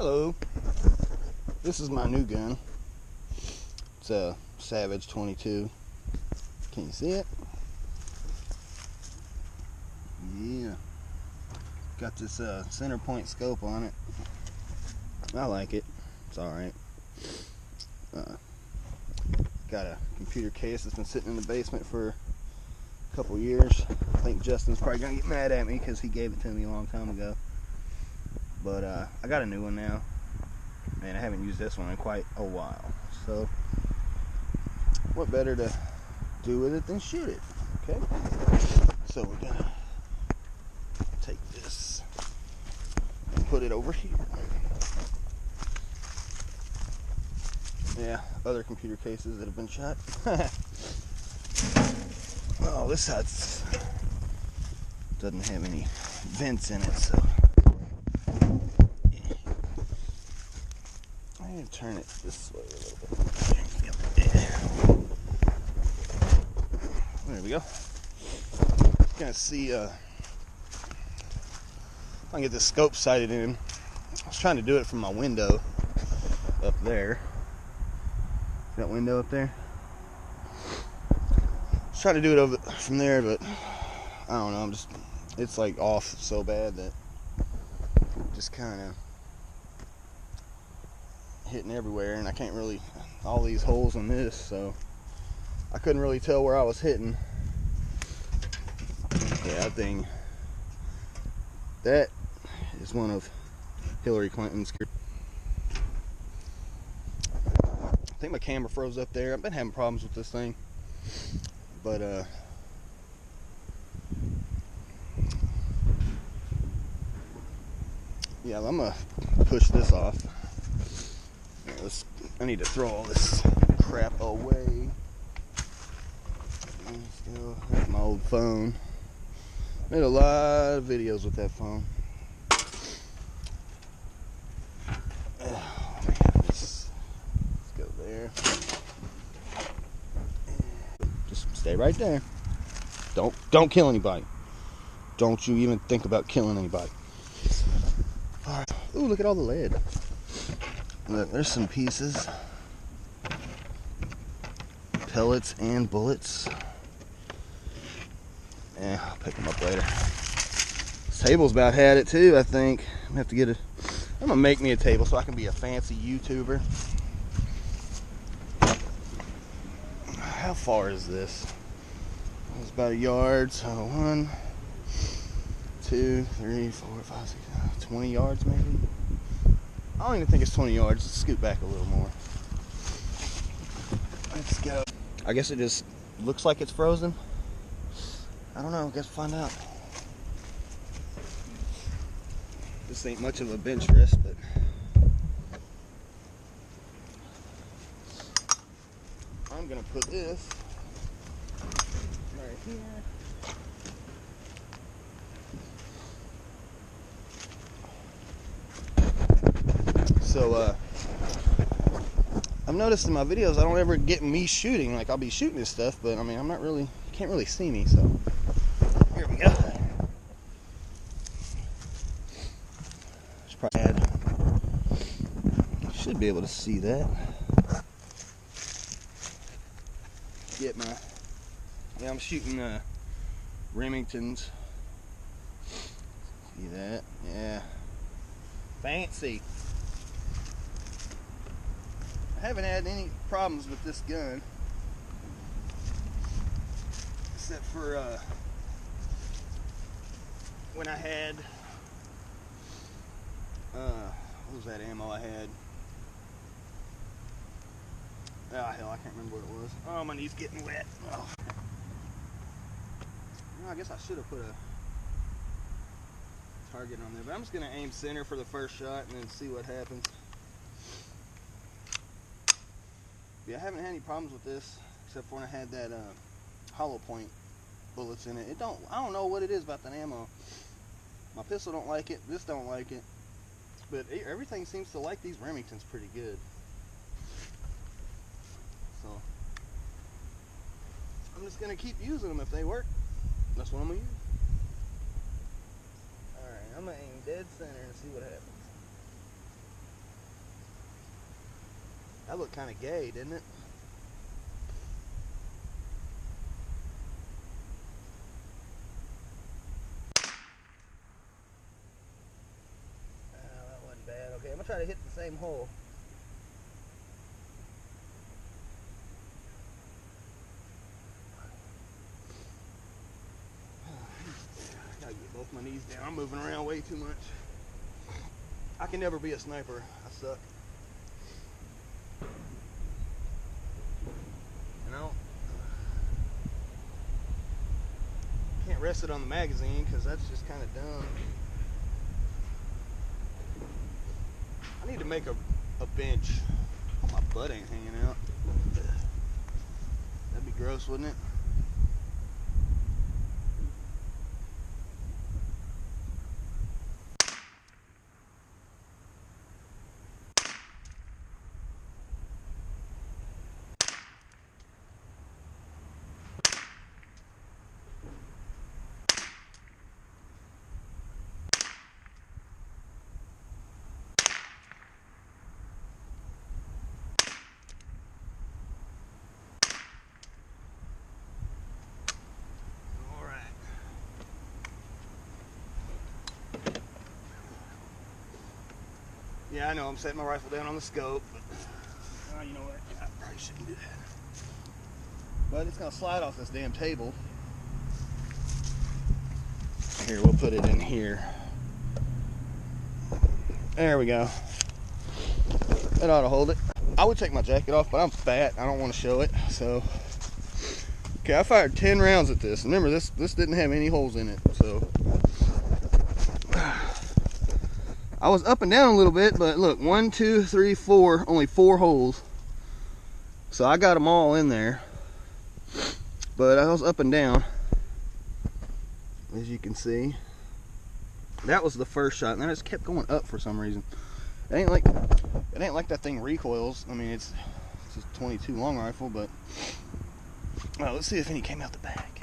Hello, this is my new gun. It's a Savage 22. Can you see it? Yeah. Got this center point scope on it. I like it. It's alright. Got a computer case that's been sitting in the basement for a couple years. I think Justin's probably gonna get mad at me because he gave it to me a long time ago. But I got a new one now, and I haven't used this one in quite a while. So what better to do with it than shoot it? Okay. So we're gonna take this and put it over here. Yeah, other computer cases that have been shot. Oh, this side doesn't have any vents in it, so I'm gonna turn it this way a little bit. Yeah. There we go. Gonna see if I can get this scope sighted in. I was trying to do it from my window up there. That window up there. I was trying to do it over from there, but I don't know. It's like off so bad that just kind of hitting everywhere, and I can't really, all these holes in this, so I couldn't really tell where I was hitting. Yeah, that thing, that is one of Hillary Clinton's. I think my camera froze up there. I've been having problems with this thing, but yeah, I'm gonna push this off. I need to throw all this crap away. Still, that's my old phone. Made a lot of videos with that phone. Oh man, let's go there. Just stay right there. Don't kill anybody. Don't you even think about killing anybody. All right. Ooh, look at all the lead. Look, there's some pieces. Pellets and bullets. Yeah, I'll pick them up later. This table's about had it too, I think. I'm gonna have to get I'm gonna make me a table so I can be a fancy YouTuber. How far is this? It's about a yard, so 1, 2, 3, 4, 5, 6, 20 yards maybe? I don't even think it's 20 yards. Let's scoot back a little more. Let's go. I guess it just looks like it's frozen. I don't know. I guess we'll find out. This ain't much of a bench rest, but I'm gonna put this right here. So I've noticed in my videos I don't ever get me shooting. Like, I'll be shooting this stuff, but I mean, I'm not really, you can't really see me, so here we go. Should probably add, should be able to see that. Get my, yeah, I'm shooting Remingtons. See that? Yeah. Fancy. I haven't had any problems with this gun, except for when I had what was that ammo I had? Oh hell, I can't remember what it was. Oh, my knee's getting wet. Oh. Well, I guess I should have put a target on there, but I'm just gonna aim center for the first shot and then see what happens. Yeah, I haven't had any problems with this, except for when I had that hollow point bullets in it. I don't know what it is about that ammo. My pistol don't like it, this don't like it, but everything seems to like these Remingtons pretty good. So I'm just gonna keep using them if they work. That's what I'm gonna use. All right, I'm gonna aim dead center and see what happens. That looked kind of gay, didn't it? That wasn't bad. Okay, I'm gonna try to hit the same hole. I gotta get both my knees down. I'm moving around way too much. I can never be a sniper. I suck. You know, can't rest it on the magazine because that's just kind of dumb. I need to make a bench. Oh, my butt ain't hanging out. That'd be gross, wouldn't it? Yeah, I know I'm setting my rifle down on the scope, but you know what? I probably shouldn't do that. But it's gonna slide off this damn table. Here, we'll put it in here. There we go. That ought to hold it. I would take my jacket off, but I'm fat. I don't want to show it, so. Okay, I fired 10 rounds at this. Remember, this didn't have any holes in it, so. I was up and down a little bit, but look, 1, 2, 3, 4, only 4 holes. So I got them all in there. But I was up and down, as you can see. That was the first shot, and then it just kept going up for some reason. It ain't like that thing recoils. I mean, it's just 22 long rifle, but well, let's see if any came out the back.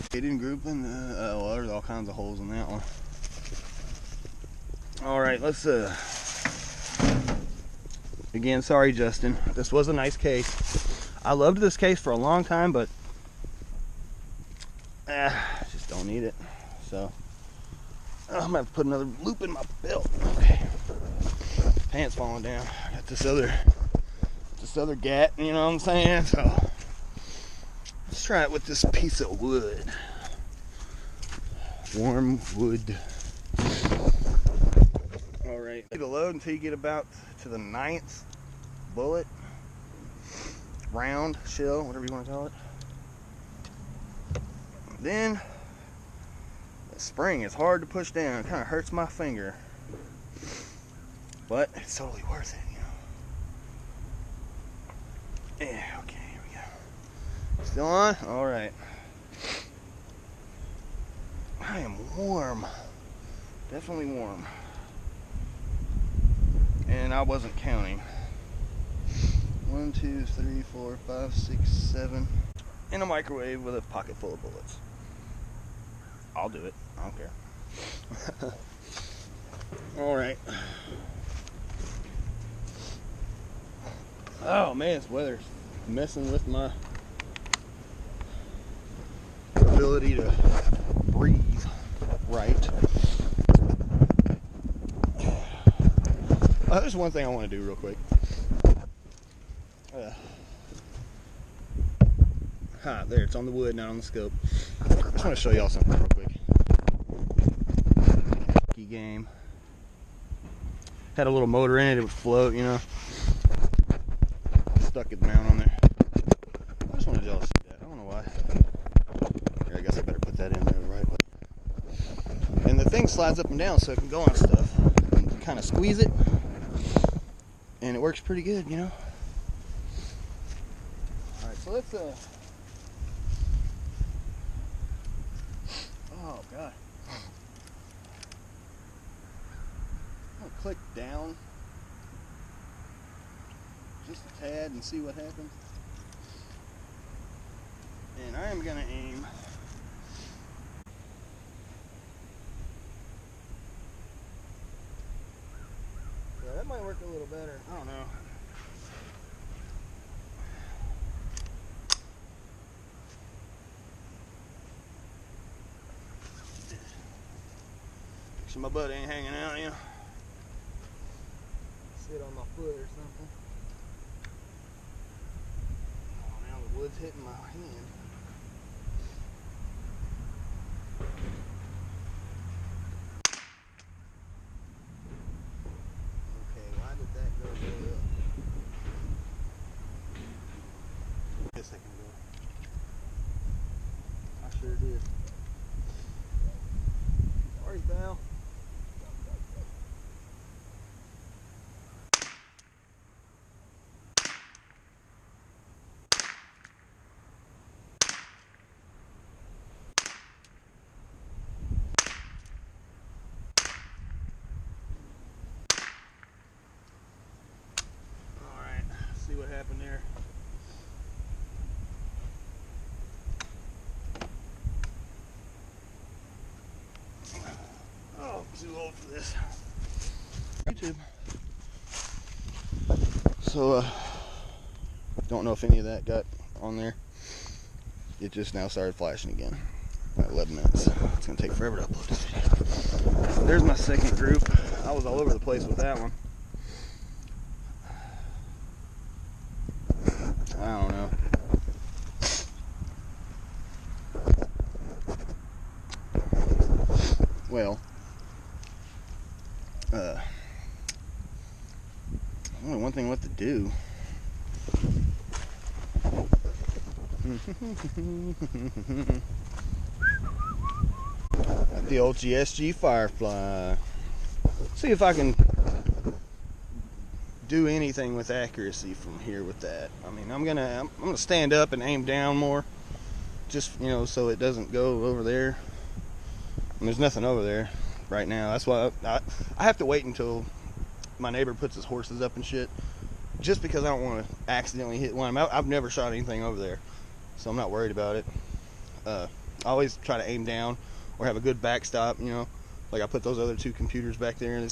It didn't group in the. Well, there's all kinds of holes in that one. All right, let's again, sorry Justin, this was a nice case. I loved this case for a long time, but just don't need it. So I'm gonna have to put another loop in my belt. Okay, pants falling down. I got this other gat, you know what I'm saying? So let's try it with this piece of wood. Warm wood. Alright, the load until you get about to the 9th bullet, round, shell, whatever you want to call it. Then the spring is hard to push down. It kind of hurts my finger, but it's totally worth it, you know. Yeah, okay, here we go. Still on? Alright. I am warm. Definitely warm. And I wasn't counting. 1, 2, 3, 4, 5, 6, 7. In a microwave with a pocket full of bullets. I'll do it. I don't care. Alright. Oh man, this weather's messing with my ability to breathe right. There's one thing I want to do real quick. There, it's on the wood, not on the scope. I just want to show y'all something real quick. Key game. Had a little motor in it, it would float, you know. Stuck its mount on there. I just wanted y'all to see that. I don't know why. Here, I guess I better put that in there the right way. And the thing slides up and down so it can go on stuff. You can kind of squeeze it. And it works pretty good, you know. Alright, so let's oh god. I'm gonna click down just a tad and see what happens. And I am gonna aim that might work a little better. I don't know. sure my butt ain't hanging out, you know. Sit on my foot or something. Oh, now the wood's hitting my hand. Okay, why did that go way up? Guess I can go. I sure did. Sorry, pal. Alright, see what happened there. Oh, I'm too old for this. YouTube. So, don't know if any of that got on there. It just now started flashing again. 11 minutes. It's gonna take forever to upload this video. So there's my second group. I was all over the place with that one. I don't know. Well, only one thing left to do. Got the old GSG Firefly. See if I can do anything with accuracy from here with that. I mean, I'm gonna stand up and aim down more, just so it doesn't go over there. And there's nothing over there right now. That's why I have to wait until my neighbor puts his horses up and shit, just because I don't want to accidentally hit one. I've never shot anything over there, so I'm not worried about it. I always try to aim down or have a good backstop, like I put those other two computers back there, and it's